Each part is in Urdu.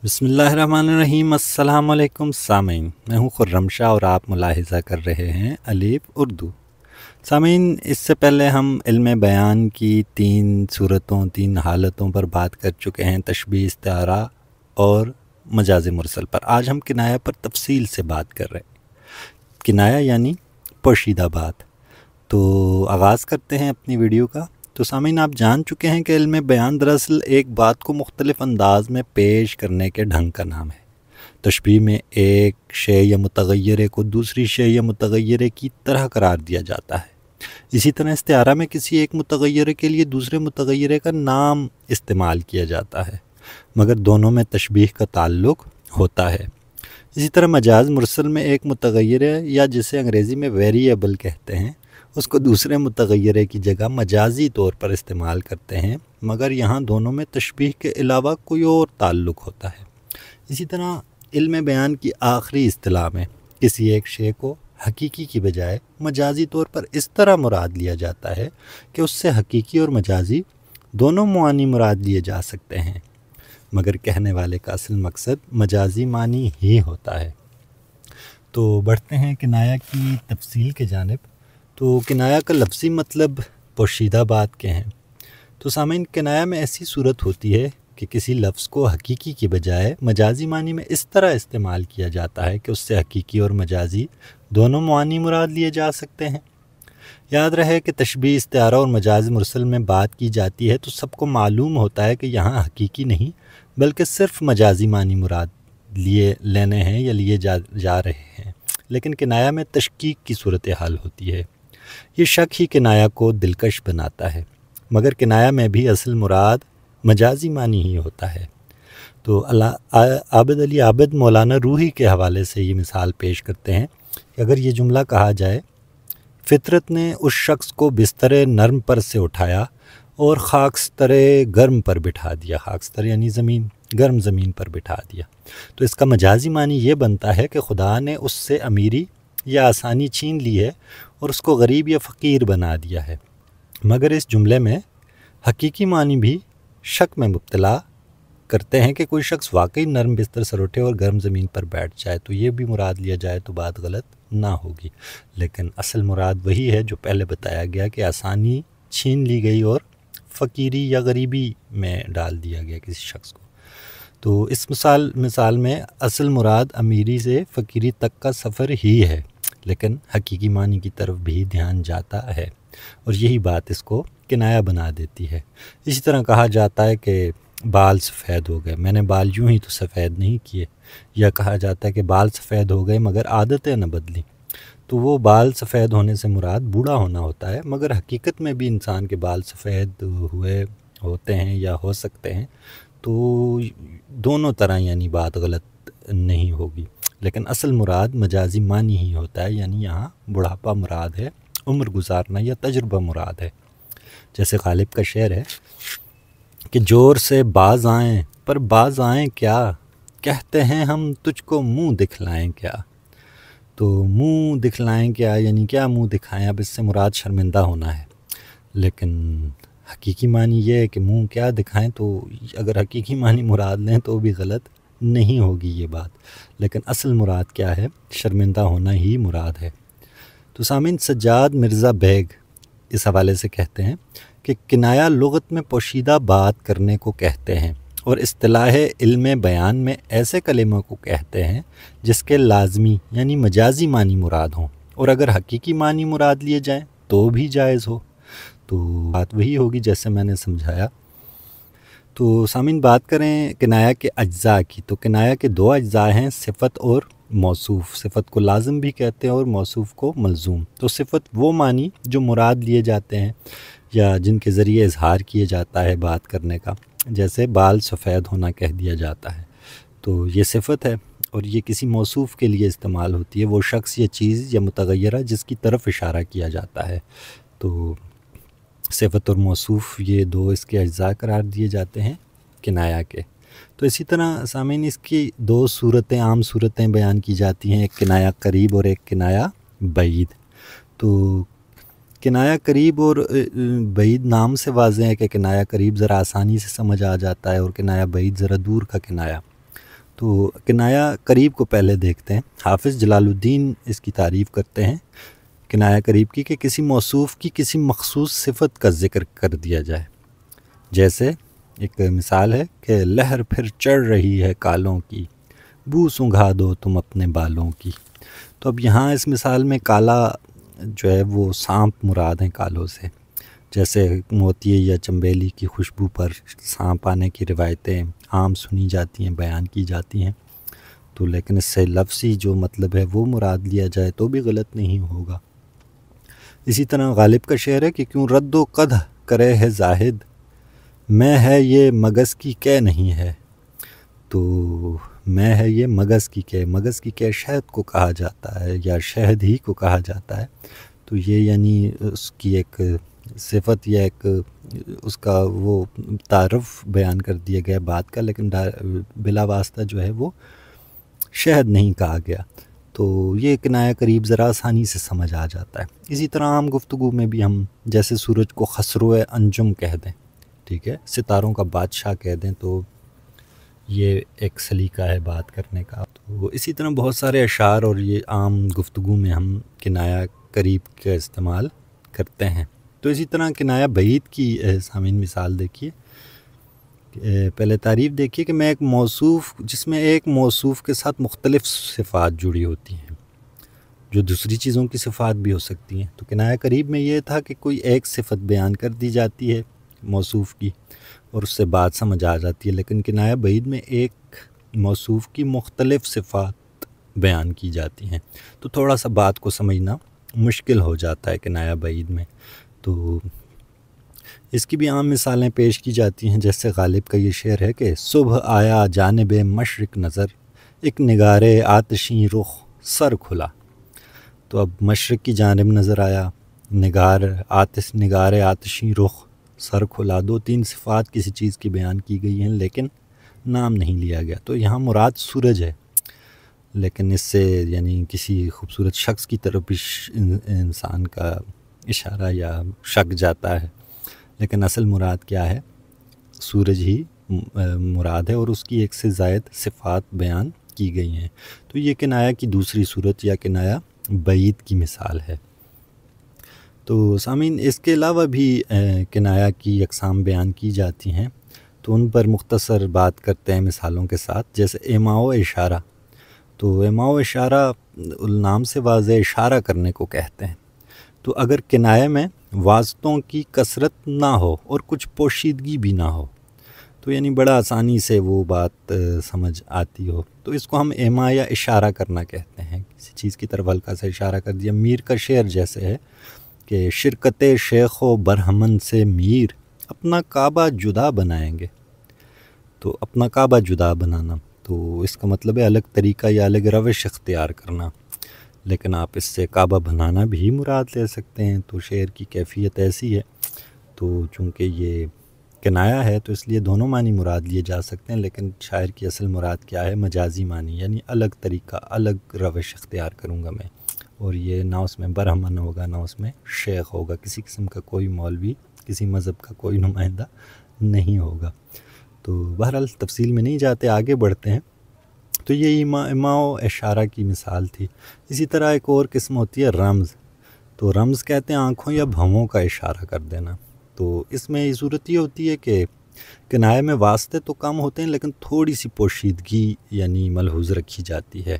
بسم اللہ الرحمن الرحیم۔ السلام علیکم سامعین، میں ہوں خرم شاہ اور آپ ملاحظہ کر رہے ہیں الف اردو۔ سامعین، اس سے پہلے ہم علم بیان کی تین حالتوں پر بات کر چکے ہیں، تشبیہ، استعارہ اور مجاز مرسل پر۔ آج ہم کنایہ پر تفصیل سے بات کر رہے ہیں۔ کنایہ یعنی پوشیدہ بات۔ تو آغاز کرتے ہیں اپنی ویڈیو کا۔ تو سامعین، آپ جان چکے ہیں کہ علم بیان دراصل ایک بات کو مختلف انداز میں پیش کرنے کے ڈھنگ کا نام ہے۔ تشبیہ میں ایک شے یا متغیرے کو دوسری شے یا متغیرے کی طرح قرار دیا جاتا ہے۔ اسی طرح استعارہ میں کسی ایک متغیرے کے لیے دوسرے متغیرے کا نام استعمال کیا جاتا ہے، مگر دونوں میں تشبیہ کا تعلق ہوتا ہے۔ اسی طرح مجاز مرسل میں ایک متغیرے یا جسے انگریزی میں ویریبل کہتے ہیں، اس کو دوسرے متغیرے کی جگہ مجازی طور پر استعمال کرتے ہیں، مگر یہاں دونوں میں تشبیہ کے علاوہ کوئی اور تعلق ہوتا ہے۔ اسی طرح علم بیان کی آخری اصطلاح میں کسی ایک شے کو حقیقی کی بجائے مجازی طور پر اس طرح مراد لیا جاتا ہے کہ اس سے حقیقی اور مجازی دونوں معانی مراد لیے جا سکتے ہیں، مگر کہنے والے کا اصل مقصد مجازی معنی ہی ہوتا ہے۔ تو بڑھتے ہیں کنایہ کی تفصیل کے جانب۔ تو کنایہ کا لفظی مطلب پوشیدہ بات کے ہیں۔ تو سامعین، کنایہ میں ایسی صورت ہوتی ہے کہ کسی لفظ کو حقیقی کی بجائے مجازی معنی میں اس طرح استعمال کیا جاتا ہے کہ اس سے حقیقی اور مجازی دونوں معانی مراد لیے جا سکتے ہیں۔ یاد رہے کہ تشبیہ، استعارہ اور مجاز مرسل میں بات کی جاتی ہے تو سب کو معلوم ہوتا ہے کہ یہاں حقیقی نہیں بلکہ صرف مجازی معنی مراد لینے ہیں یا لیے جا رہے ہیں، لیکن کنایہ میں تشکیک کی صورتحال ہوتی ہے۔ یہ شک ہی کنایہ کو دلکش بناتا ہے، مگر کنایہ میں بھی اصل مراد مجازی معنی ہی ہوتا ہے۔ تو عابد علی عابد مولانا روحی کے حوالے سے یہ مثال پیش کرتے ہیں کہ اگر یہ جملہ کہا جائے، فطرت نے اس شخص کو بستر نرم پر سے اٹھایا اور خاکستر گرم پر بٹھا دیا، خاکستر یعنی زمین، گرم زمین پر بٹھا دیا، تو اس کا مجازی معنی یہ بنتا ہے کہ خدا نے اس سے امیری یا آسانی چھین لی ہے اور اس کو غریب یا فقیر بنا دیا ہے۔ مگر اس جملے میں حقیقی معنی بھی شک میں مبتلا کرتے ہیں کہ کوئی شخص واقعی نرم بستر سر اٹھے اور گرم زمین پر بیٹھ جائے تو یہ بھی مراد لیا جائے تو بات غلط نہ ہوگی، لیکن اصل مراد وہی ہے جو پہلے بتایا گیا کہ آسانی چھین لی گئی اور فقیری یا غریبی میں ڈال دیا گیا کسی شخص کو۔ تو اس مثال میں اصل مراد امیری سے فقیری تک کا سفر ہی ہے، لیکن حقیقی معنی کی طرف بھی دھیان جاتا ہے، اور یہی بات اس کو کنایہ بنا دیتی ہے۔ اسی طرح کہا جاتا ہے کہ بال سفید ہو گئے، میں نے بال یوں ہی تو سفید نہیں کیے، یا کہا جاتا ہے کہ بال سفید ہو گئے مگر عادتیں نہ بدلی، تو وہ بال سفید ہونے سے مراد بوڑھا ہونا ہوتا ہے، مگر حقیقت میں بھی انسان کے بال سفید ہوتے ہیں یا ہو سکتے ہیں، تو دونوں طرح یعنی بات غلط نہیں ہوگی، لیکن اصل مراد مجازی معنی ہی ہوتا ہے، یعنی یہاں بڑھاپا مراد ہے، عمر گزارنا یا تجربہ مراد ہے۔ جیسے غالب کا شعر ہے کہ جور سے باز آئیں پر باز آئیں کیا، کہتے ہیں ہم تجھ کو منہ دکھلائیں کیا۔ تو منہ دکھلائیں کیا یعنی کیا منہ دکھائیں، اب اس سے مراد شرمندہ ہونا ہے، لیکن حقیقی معنی یہ ہے کہ منہ کیا دکھائیں، تو اگر حقیقی معنی مراد لیں تو بھی غلط نہیں ہوگی یہ بات، لیکن اصل مراد کیا ہے، شرمندہ ہونا ہی مراد ہے۔ تو سامعین، سجاد مرزا بیگ اس حوالے سے کہتے ہیں کہ کنایہ لغت میں پوشیدہ بات کرنے کو کہتے ہیں، اور اصطلاح علم بیان میں ایسے کلموں کو کہتے ہیں جس کے لازمی یعنی مجازی معنی مراد ہوں، اور اگر حقیقی معنی مراد لیے جائیں تو بھی جائز ہو۔ تو بات وہی ہوگی جیسے میں نے سمجھایا۔ تو سامعین، بات کریں کنایہ کے اجزاء کی، تو کنایہ کے دو اجزاء ہیں، صفت اور موصوف۔ صفت کو لازم بھی کہتے ہیں اور موصوف کو ملزوم۔ تو صفت وہ معنی جو مراد لیے جاتے ہیں یا جن کے ذریعے اظہار کیے جاتا ہے بات کرنے کا، جیسے بال سفید ہونا کہہ دیا جاتا ہے، تو یہ صفت ہے، اور یہ کسی موصوف کے لیے استعمال ہوتی ہے، وہ شخص یا چیز یا متغیرہ جس کی طرف اشارہ کیا جاتا ہے۔ تو صفت اور موصوف یہ دو اس کے اجزاء قرار دیے جاتے ہیں کنایہ کے۔ تو اسی طرح سامعین، اس کی دو عام صورتیں بیان کی جاتی ہیں، ایک کنایہ قریب اور ایک کنایہ بعید۔ تو کنایہ قریب اور بعید نام سے واضح ہے کہ کنایہ قریب ذرا آسانی سے سمجھ آ جاتا ہے اور کنایہ بعید ذرا دور کا کنایہ۔ تو کنایہ قریب کو پہلے دیکھتے ہیں۔ حافظ جلال الدین اس کی تعریف کرتے ہیں کنایہ قریب کی کہ کسی موصوف کی کسی مخصوص صفت کا ذکر کر دیا جائے، جیسے ایک مثال ہے کہ لہر پھر چڑھ رہی ہے کالوں کی، بو سنگھا دو تم اپنے بالوں کی۔ تو اب یہاں اس مثال میں کالا جو ہے وہ سانپ مراد ہیں کالوں سے، جیسے موتیے یا چنبیلی کی خوشبو پر سانپ آنے کی روایتیں عام سنی جاتی ہیں، بیان کی جاتی ہیں، تو لیکن اس سے لفظی جو مطلب ہے وہ مراد لیا جائے تو بھی غلط نہیں ہوگا۔ اسی طرح غالب کا شعر ہے کہ کیوں رد و قدح کرے ہے زاہد، میں ہے یہ مگس کی کہ نہیں ہے۔ تو میں ہے یہ مگس کی کہ شہد کو کہا جاتا ہے یا شہد ہی کو کہا جاتا ہے، تو یہ یعنی اس کی ایک صفت یا ایک اس کا وہ تعارف بیان کر دیا گیا بات کا، لیکن بلا واسطہ جو ہے وہ شہد نہیں کہا گیا، تو یہ کنایہ قریب ذرا آسانی سے سمجھ آ جاتا ہے۔ اسی طرح عام گفتگو میں بھی ہم جیسے سورج کو خسرو انجم کہہ دیں، ٹھیک ہے، ستاروں کا بادشاہ کہہ دیں، تو یہ ایک سلیقہ ہے بات کرنے کا۔ تو اسی طرح بہت سارے اشعار اور یہ عام گفتگو میں ہم کنایہ قریب کا استعمال کرتے ہیں۔ تو اسی طرح کنایہ بعید کی سامعین مثال دیکھیے، پہلے تعریف دیکھیے کہ میں ایک موصوف جس میں ایک موصوف کے ساتھ مختلف صفات جڑی ہوتی ہیں، جو دوسری چیزوں کی صفات بھی ہو سکتی ہیں۔ تو کنایہ قریب میں یہ تھا کہ کوئی ایک صفت بیان کر دی جاتی ہے موصوف کی اور اس سے بات سمجھ آ جاتی ہے، لیکن کنایہ بعید میں ایک موصوف کی مختلف صفات بیان کی جاتی ہیں، تو تھوڑا سا بات کو سمجھنا مشکل ہو جاتا ہے کنایہ بعید میں۔ تو اس کی بھی عام مثالیں پیش کی جاتی ہیں، جیسے غالب کا یہ شعر ہے کہ صبح آیا جانب مشرق نظر، ایک نگار آتشیں رخ سر کھلا۔ تو اب مشرق کی جانب نظر آیا، نگار آتشیں رخ سر کھلا، دو تین صفات کسی چیز کی بیان کی گئی ہیں لیکن نام نہیں لیا گیا، تو یہاں مراد سورج ہے، لیکن اس سے یعنی کسی خوبصورت شخص کی طرف بھی انسان کا اشارہ یا شک جاتا ہے، لیکن اصل مراد کیا ہے؟ سورج ہی مراد ہے اور اس کی ایک سے زائد صفات بیان کی گئی ہیں۔ تو یہ کنایہ کی دوسری صورت یا کنایہ بعید کی مثال ہے۔ تو سامعین اس کے علاوہ بھی کنایہ کی اقسام بیان کی جاتی ہیں، تو ان پر مختصر بات کرتے ہیں مثالوں کے ساتھ، جیسے ایما و اشارہ۔ تو ایما و اشارہ نام سے واضح اشارہ کرنے کو کہتے ہیں، تو اگر کنایہ میں واسطوں کی کثرت نہ ہو اور کچھ پوشیدگی بھی نہ ہو، تو یعنی بڑا آسانی سے وہ بات سمجھ آتی ہو، تو اس کو ہم ایما یا اشارہ کرنا کہتے ہیں، کسی چیز کی طرف ہلکا سا اشارہ کر دیا۔ میر کا شعر جیسے ہے کہ شرکت شیخ و برہمن سے میر اپنا کعبہ جدا بنائیں گے۔ تو اپنا کعبہ جدا بنانا، تو اس کا مطلب ہے الگ طریقہ یا الگ روش اختیار کرنا، لیکن آپ اس سے کعبہ بنانا بھی مراد لے سکتے ہیں، تو شعر کی کیفیت ایسی ہے، تو چونکہ یہ کنایہ ہے تو اس لیے دونوں معنی مراد لیے جا سکتے ہیں، لیکن شاعر کی اصل مراد کیا ہے؟ مجازی معنی، یعنی الگ طریقہ، الگ روش اختیار کروں گا میں، اور یہ نہ اس میں برہمن ہوگا نہ اس میں شیخ ہوگا، کسی قسم کا کوئی مولوی، کسی مذہب کا کوئی نمائندہ نہیں ہوگا۔ تو بہرحال تفصیل میں نہیں جاتے، آگے بڑھتے ہیں۔ تو یہ ایما و اشارہ کی مثال تھی۔ اسی طرح ایک اور قسم ہوتی ہے رمز، تو رمز کہتے ہیں آنکھوں یا بھووں کا اشارہ کر دینا۔ تو اس میں یہ صورت یہ ہوتی ہے کہ کنایہ میں واسطے تو کم ہوتے ہیں لیکن تھوڑی سی پوشیدگی یعنی ملحوظ رکھی جاتی ہے،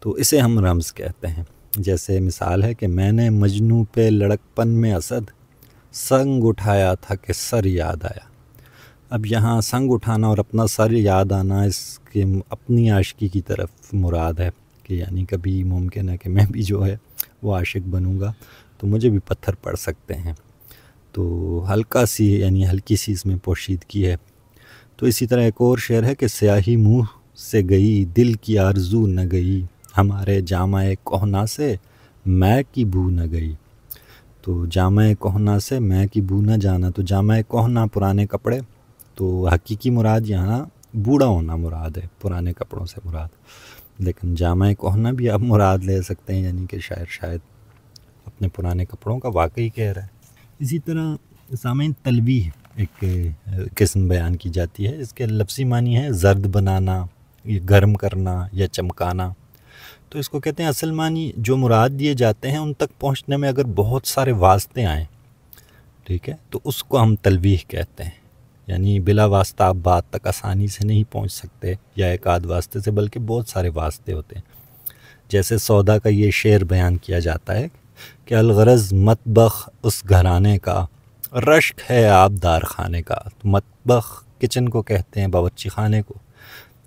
تو اسے ہم رمز کہتے ہیں۔ جیسے مثال ہے کہ میں نے مجنوں پہ لڑکپن میں اسد سنگ اٹھایا تھا کہ سر یاد آیا۔ اب یہاں سنگ اٹھانا اور اپنا سر یاد آنا اس کے اپنی عاشقی کی طرف مراد ہے، کہ یعنی کبھی ممکن ہے کہ میں بھی جو ہے وہ عاشق بنوں گا تو مجھے بھی پتھر پڑ سکتے ہیں، تو ہلکا سی یعنی ہلکی سی اس میں پوشیدگی ہے۔ تو اسی طرح ایک اور شعر ہے کہ سیاہی منہ سے گئی دل کی آرزو نہ گئی، ہمارے جامع کہنا سے میں کی بو نہ گئی۔ تو جامع کہنا سے میں کی بو نہ جانا، تو جامع کہنا پرانے کپڑے، تو حقیقی مراد یہاں بوڑھا ہونا مراد ہے، پرانے کپڑوں سے مراد، لیکن جامع کہنا بھی آپ مراد لے سکتے ہیں، یعنی کہ شاید اپنے پرانے کپڑوں کا واقعی کہہ رہا ہے۔ اسی طرح سامعین تلویح ایک قسم بیان کی جاتی ہے، اس کے لفظی معنی ہے زرد بنانا، یہ گرم کرنا یا چمکانا. تو اس کو کہتے ہیں اصل معنی جو مراد دیے جاتے ہیں ان تک پہنچنے میں اگر بہت سارے واسطے آئیں، ٹھیک ہے، تو اس کو ہم تلویح کہتے ہیں. یعنی بلا واسطہ آپ بات تک آسانی سے نہیں پہنچ سکتے یا ایک آدھ واسطے سے، بلکہ بہت سارے واسطے ہوتے ہیں. جیسے سودا کا یہ شعر بیان کیا جاتا ہے کہ الغرض مطبخ اس گھرانے کا، رشک ہے آبدار خانے کا. تو مطبخ کچن کو کہتے ہیں، باورچی خانے کو.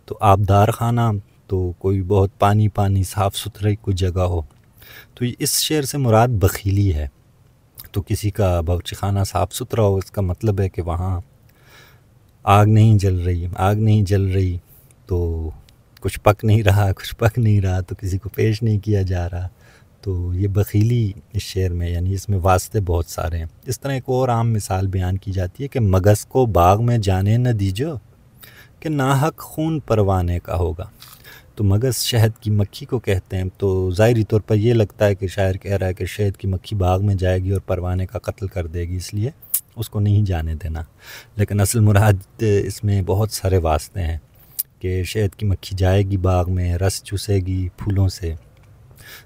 تو آبدار خانہ تو کوئی بہت پانی صاف ستھرائی کوئی جگہ ہو. تو اس شعر سے مراد بخیلی ہے. تو کسی کا باورچی خانہ صاف ستھرا ہو، اس کا مطلب ہے کہ وہاں آگ نہیں جل رہی تو کچھ پک نہیں رہا تو کسی کو پیش نہیں کیا جا رہا. تو یہ بخیلی اس شعر میں، یعنی اس میں واسطے بہت سارے ہیں. اس طرح ایک اور عام مثال بیان کی جاتی ہے کہ مگس کو باغ میں جانے نہ دیجو کہ ناحق خون پروانے کا ہوگا. تو مگس شہد کی مکھی کو کہتے ہیں. تو ظاہری طور پر یہ لگتا ہے کہ شاعر کہہ رہا ہے کہ شہد کی مکھی باغ میں جائے گی اور پروانے کا قتل کر دے گی، اس لیے اس کو نہیں جانے دینا. لیکن اصل مراد اس میں بہت سارے واسطے ہیں کہ شہد کی مکھی جائے گی باغ میں، رس چوسے گی پھولوں سے،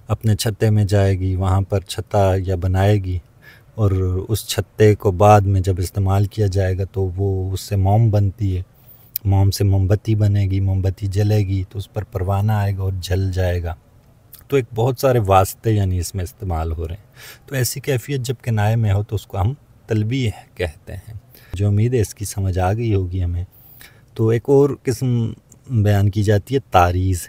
اپنے چھتے میں جائے گی، وہاں پر چھتا یا بنائے گی، اور اس چھتے کو بعد میں جب استعمال کیا جائے گا تو وہ اس سے موم بنتی ہے، موم سے موم بتی بنے گی، موم بتی جلے گی تو اس پر پروانہ آئے گا اور جل جائے گا. تو ایک بہت سارے واسطے یعنی اس میں استعمال ہو رہے ہیں. تو ایسی کیفیت جب کنائے میں ہو تو اس کو ہم تلبیح کہتے ہیں. جو امید ہے اس کی سمجھ آ گئی ہوگی ہمیں. تو ایک اور قسم بیان کی جاتی ہے تعریض.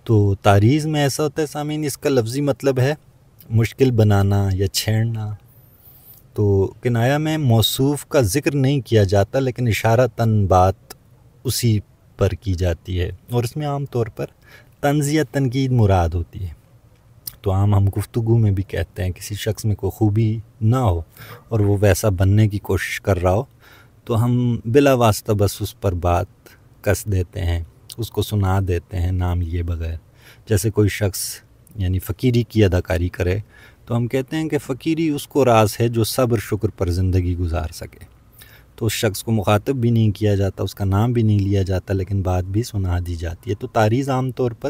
تو تعریض میں ایسا ہوتا ہے سامعین، اس کا لفظی مطلب ہے مشکل بنانا یا چھیڑنا. تو کنایہ میں موصوف کا ذکر نہیں کیا جاتا، لیکن اشارتاً بات اسی پر کی جاتی ہے، اور اس میں عام طور پر طنز یا تنقید مراد ہوتی ہے. تو عام ہم گفتگو میں بھی کہتے ہیں کسی شخص میں کوئی خوبی نہ ہو اور وہ ویسا بننے کی کوشش کر رہا ہو تو ہم بلا واسطہ بس اس پر بات کس دیتے ہیں، اس کو سنا دیتے ہیں نام لیے بغیر. جیسے کوئی شخص یعنی فقیری کی اداکاری کرے تو ہم کہتے ہیں کہ فقیری اس کو راز ہے جو صبر شکر پر زندگی گزار سکے. تو اس شخص کو مخاطب بھی نہیں کیا جاتا، اس کا نام بھی نہیں لیا جاتا، لیکن بات بھی سنا دی جاتی ہے. تو تعریض عام طور پر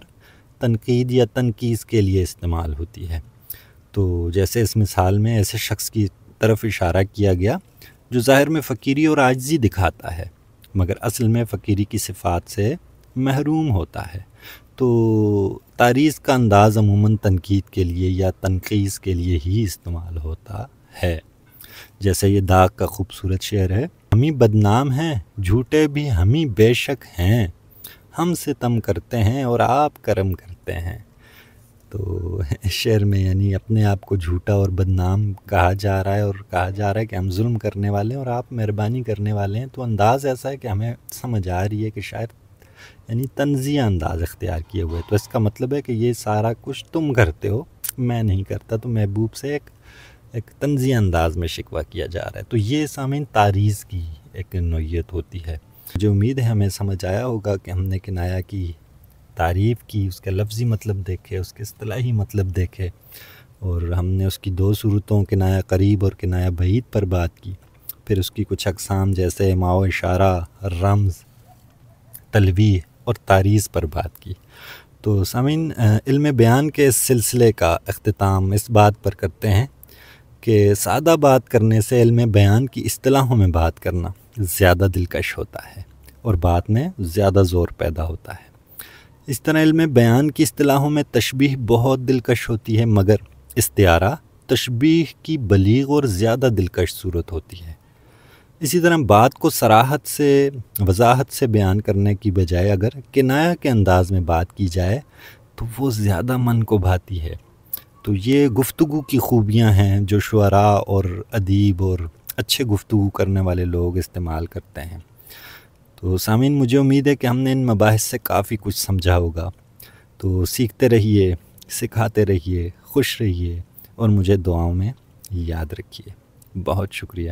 تنقید یا تنقیص کے لیے استعمال ہوتی ہے. تو جیسے اس مثال میں ایسے شخص کی طرف اشارہ کیا گیا جو ظاہر میں فقیری اور عاجزی دکھاتا ہے مگر اصل میں فقیری کی صفات سے محروم ہوتا ہے. تو تعریض کا انداز عموماً تنقید کے لیے یا تنقیص کے لیے ہی استعمال ہوتا ہے. جیسے یہ داغ کا خوبصورت شعر ہے، ہمیں بدنام ہیں جھوٹے بھی ہمیں بے شک ہیں، ہم ستم کرتے ہیں اور آپ کرم کرتے ہیں. تو اس شعر میں یعنی اپنے آپ کو جھوٹا اور بدنام کہا جا رہا ہے، اور کہا جا رہا ہے کہ ہم ظلم کرنے والے ہیں اور آپ مہربانی کرنے والے ہیں. تو انداز ایسا ہے کہ ہمیں سمجھ آ رہی ہے کہ شاید یعنی طنزیہ انداز اختیار کیے ہوئے. تو اس کا مطلب ہے کہ یہ سارا کچھ تم کرتے ہو، میں نہیں کرتا. تو محبوب سے ایک طنزیہ انداز میں شکوہ کیا جا رہا ہے. تو یہ سامعین تعریض کی ایک نوعیت ہوتی ہے. جو امید ہے ہمیں سمجھ آیا ہوگا کہ ہم نے کنایہ کی تعریف کی، اس کا لفظی مطلب دیکھے، اس کے اصطلاحی مطلب دیکھے، اور ہم نے اس کی دو صورتوں کنایہ قریب اور کنایہ بعید پر بات کی. پھر اس کی کچھ اقسام جیسے ماء و اشارہ، رمز، تلویح اور تعریض پر بات کی. تو سامعین، علم بیان کے اس سلسلے کا اختتام اس بات پر کرتے ہیں کہ سادہ بات کرنے سے علم بیان کی اصطلاحوں میں بات کرنا زیادہ دلکش ہوتا ہے اور بات میں زیادہ زور پیدا ہوتا ہے. اس طرح علم بیان کی اصطلاحوں میں تشبیہ بہت دلکش ہوتی ہے، مگر استعارہ تشبیہ کی بلیغ اور زیادہ دلکش صورت ہوتی ہے. اسی طرح بات کو صراحت سے، وضاحت سے بیان کرنے کی بجائے اگر کنایہ کے انداز میں بات کی جائے تو وہ زیادہ من کو بھاتی ہے. تو یہ گفتگو کی خوبیاں ہیں جو شعراء اور ادیب اور اچھے گفتگو کرنے والے لوگ استعمال کرتے ہیں. تو سامعین، مجھے امید ہے کہ ہم نے ان مباحث سے کافی کچھ سمجھا ہوگا. تو سیکھتے رہیے، سکھاتے رہیے، خوش رہیے اور مجھے دعاؤں میں یاد رکھیے. بہت شکریہ.